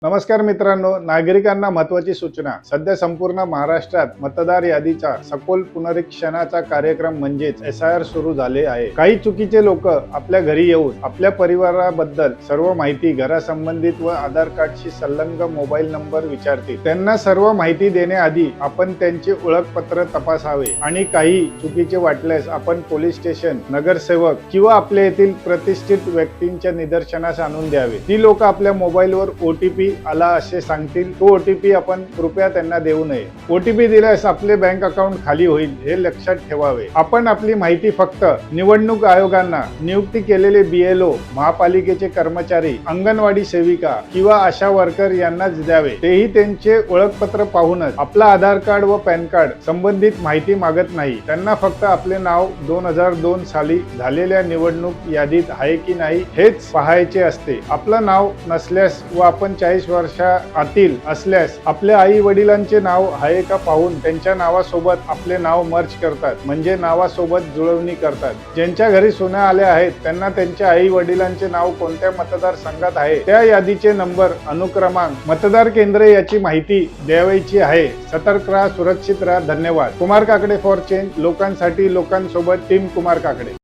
नमस्कार मित्रांनो, नागरिकांना महत्त्वाची सूचना। सध्या संपूर्ण महाराष्ट्रात मतदार यादीचा सखोल पुनरीक्षणाचा कार्यक्रम म्हणजेच SIR सुरू झाले आहे। काही चुकीचे लोक आपल्या घरी येऊन आपल्या परिवाराबद्दल सर्व माहिती, घरासंबंधित व आधार कार्डशी संलग्न मोबाईल नंबर विचारतील। त्यांना सर्व माहिती देण्याआधी आपण त्यांचे ओळखपत्र तपासावे आणि काही चुकीचे वाटल्यास आपण पोलीस स्टेशन, नगरसेवक किंवा आपल्या येथील प्रतिष्ठित व्यक्तींच्या निदर्शनास आणून द्यावे। ती लोक आपल्या मोबाईलवर OTP आला असे सांगतील, तो OTP आपण कृपया त्यांना देऊ नये। OTP दिल्यास आपले बँक अकाउंट खाली होईल हे लक्षात ठेवावे। आपण आपली माहिती फक्त निवडणूक आयोगांना नियुक्ती केलेले BLO, महापालिकेचे कर्मचारी, अंगणवाडी सेविका किंवा आशा वर्कर यांनाच द्यावे। तेही त्यांचे ओळखपत्र पाहूनच। आपला आधार कार्ड व पॅन कार्ड संबंधित माहिती मागत नाही। त्यांना फक्त आपले नाव 2002 साली झालेल्या निवडणूक यादीत आहे की नाही हेच पाहायचे असते। आपलं नाव नसल्यास व आपण 40 वर्षा आतील असल्यास आपल्या आई वडिलांचे नाव आहे का पाहून त्यांच्या नावासोबत आपले नाव मर्ज करतात, म्हणजे नावासोबत जुळवणी करतात। ज्यांच्या घरी सुना आल्या आहेत त्यांना त्यांच्या आई वडिलांचे नाव कोणत्या मतदारसंघात आहे त्या यादीचे नंबर, अनुक्रमांक, मतदार केंद्र याची माहिती द्यावयाची आहे। सतर्क राहा, सुरक्षित राहा। धन्यवाद। कुमार काकडे फॉर चेंज, लोकांसाठी लोकांसोबत, टीम कुमार काकडे।